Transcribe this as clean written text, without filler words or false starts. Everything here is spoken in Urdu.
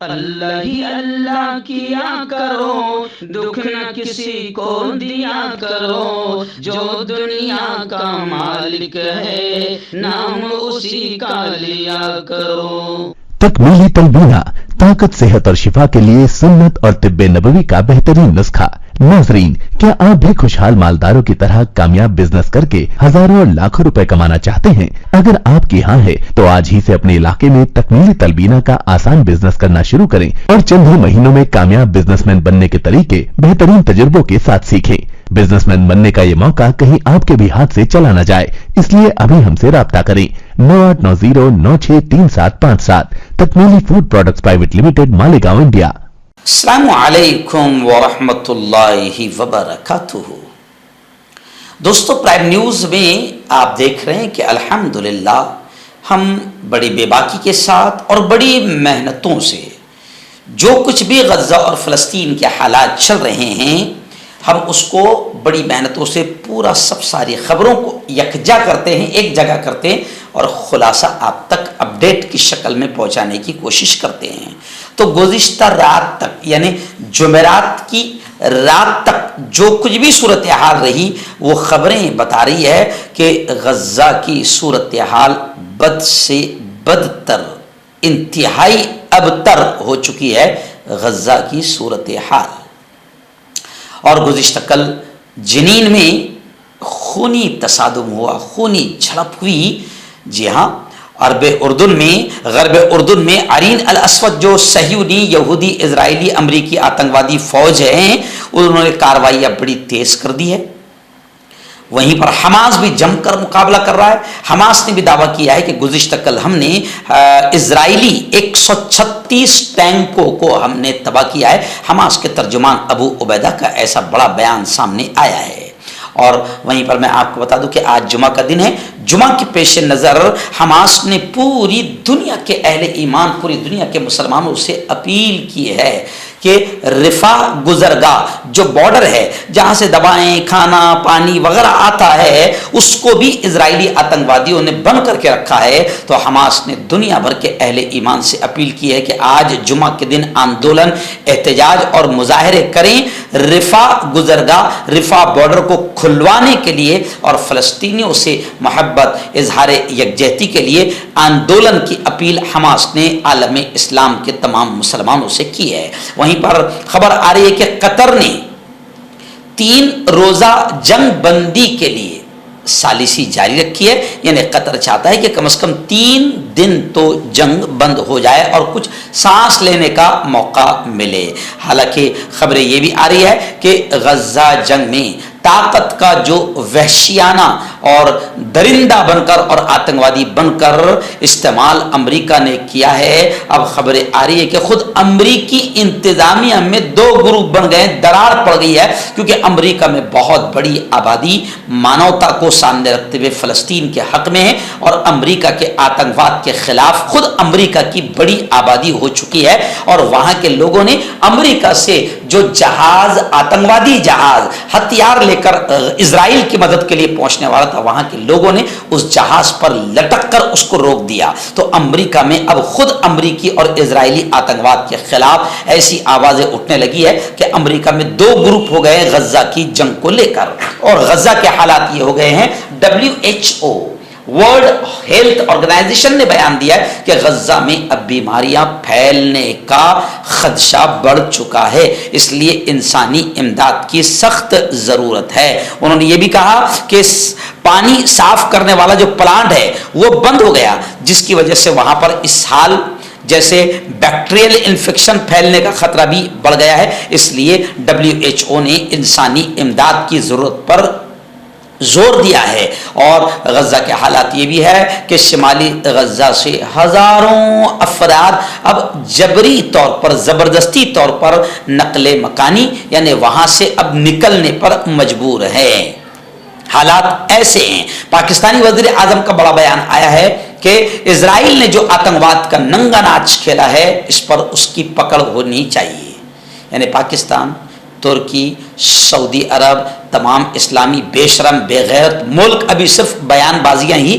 اللہ ہی اللہ کیا کرو، دکھ نہ کسی کو دیا کرو، جو دنیا کا مالک ہے نام اسی کا لیا کرو۔ تکمیلی تلبینہ، طاقت، صحت اور شفا کے لیے سنت اور طب نبوی کا بہترین نسخہ۔ ناظرین، کیا آپ بھی خوشحال مالداروں کی طرح کامیاب بزنس کر کے ہزاروں اور لاکھوں روپے کمانا چاہتے ہیں؟ اگر آپ کی ہاں ہے تو آج ہی سے اپنے علاقے میں تکمیلی تلبینہ کا آسان بزنس کرنا شروع کریں اور چند ہی مہینوں میں کامیاب بزنس مین بننے کے طریقے بہترین تجربوں کے ساتھ سیکھیں۔ بزنس مین بننے کا یہ موقع کہیں آپ کے بھی ہاتھ سے چلا نہ جائے، اس لیے ابھی ہم سے رابطہ کریں۔ 9890963757 Takmeeli food products private limited, Malegaon, India. السلام علیکم ورحمۃ اللہ وبرکاتہ۔ دوستو، پرائم نیوز میں آپ دیکھ رہے ہیں کہ الحمدللہ ہم بڑی بے باکی کے ساتھ اور بڑی محنتوں سے جو کچھ بھی غزہ اور فلسطین کے حالات چل رہے ہیں، ہم اس کو بڑی محنتوں سے پورا ساری خبروں کو یکجا کرتے ہیں، ایک جگہ کرتے ہیں اور خلاصہ آپ تک اپڈیٹ کی شکل میں پہنچانے کی کوشش کرتے ہیں۔ تو گزشتہ رات تک، یعنی جمعرات کی رات تک جو کچھ بھی صورتحال رہی، وہ خبریں بتا رہی ہے کہ غزہ کی صورتحال بد سے بدتر، انتہائی ابتر ہو چکی ہے غزہ کی صورتحال۔ اور گزشتہ کل جنین میں خونی تصادم ہوا، خونی جھڑپ ہوئی۔ جی ہاں، غرب اردن میں عرین الاسود جو صہیونی یہودی اسرائیلی امریکی آتنکوادی فوج ہیں، انہوں نے کارروائیاں بڑی تیز کر دی ہے۔ وہیں پر حماس بھی جم کر مقابلہ کر رہا ہے۔ حماس نے بھی دعویٰ کیا ہے کہ گزشتہ کل ہم نے اسرائیلی 136 ٹینکوں کو ہم نے تباہ کیا ہے۔ حماس کے ترجمان ابو عبیدہ کا ایسا بڑا بیان سامنے آیا ہے۔ اور وہیں پر میں آپ کو بتا دوں کہ آج جمعہ کا دن ہے۔ جمعہ کے پیش نظر حماس نے پوری دنیا کے اہل ایمان، پوری دنیا کے مسلمانوں سے اپیل کی ہے کہ رفح گزرگاہ جو بارڈر ہے جہاں سے دوائیں، کھانا، پانی وغیرہ آتا ہے، اس کو بھی اسرائیلی آتنکوادیوں نے بند کر کے رکھا ہے۔ تو حماس نے دنیا بھر کے اہل ایمان سے اپیل کی ہے کہ آج جمعہ کے دن آندولن، احتجاج اور مظاہرے کریں، رفح گزرگاہ، رفح بارڈر کو کھلوانے کے لیے اور فلسطینیوں سے محبت، اظہار یکجہتی کے لیے آندولن کی اپیل حماس نے عالم اسلام کے تمام مسلمانوں سے کی ہے۔ وہیں پر خبر آ رہی ہے کہ قطر نے 3 روزہ جنگ بندی کے لیے سالسی جاری رکھی ہے، یعنی قطر چاہتا ہے کہ کم از کم 3 دن تو جنگ بند ہو جائے اور کچھ سانس لینے کا موقع ملے۔ حالانکہ خبریں یہ بھی آ رہی ہے کہ غزہ جنگ میں طاقت کا جو وحشیانہ اور درندہ بن کر اور آتنکوادی بن کر استعمال امریکہ نے کیا ہے، اب خبریں آ رہی ہے کہ خود امریکی انتظامیہ میں 2 گروپ بن گئے، درار پڑ گئی ہے، کیونکہ امریکہ میں بہت بڑی آبادی مانوتا کو سامنے رکھتے ہوئے فلسطین کے حق میں ہے اور امریکہ کے آتنکواد کے خلاف خود امریکہ کی بڑی آبادی ہو چکی ہے۔ اور وہاں کے لوگوں نے امریکہ سے جو جہاز، آتنکوادی جہاز ہتھیار لے کر اسرائیل کی مدد کے لیے پہنچنے والا تھا، وہاں کے لوگوں نے اس جہاز پر لٹک کر اس کو روک دیا۔ تو امریکہ میں اب خود امریکی اور اسرائیلی آتنکواد کے خلاف ایسی آوازیں اٹھنے لگی ہے کہ امریکہ میں 2 گروپ ہو گئے غزہ کی جنگ کو لے کر۔ اور غزہ کے حالات یہ ہو گئے ہیں، WHO ورلڈ ہیلتھ آرگنائزیشن نے بیان دیا ہے کہ غزہ میں اب بیماریاں پھیلنے کا خدشہ بڑھ چکا ہے، اس لیے انسانی امداد کی سخت ضرورت ہے۔ انہوں نے یہ بھی کہا کہ پانی صاف کرنے والا جو پلانٹ ہے وہ بند ہو گیا، جس کی وجہ سے وہاں پر اسہال جیسے بیکٹیریل انفیکشن پھیلنے کا خطرہ بھی بڑھ گیا ہے۔ اس لیے WHO نے انسانی امداد کی ضرورت پر زور دیا ہے۔ اور غزہ کے حالات یہ بھی ہے کہ شمالی غزہ سے ہزاروں افراد اب جبری طور پر، زبردستی طور پر نقل مکانی، یعنی وہاں سے اب نکلنے پر مجبور ہیں۔ حالات ایسے ہیں۔ پاکستانی وزیر اعظم کا بڑا بیان آیا ہے کہ اسرائیل نے جو آتنکواد کا ننگا ناچ کھیلا ہے، اس پر اس کی پکڑ ہونی چاہیے۔ یعنی پاکستان، ترکی، سعودی عرب، تمام اسلامی بے شرم بے غیرت ملک ابھی صرف بیان بازیاں ہی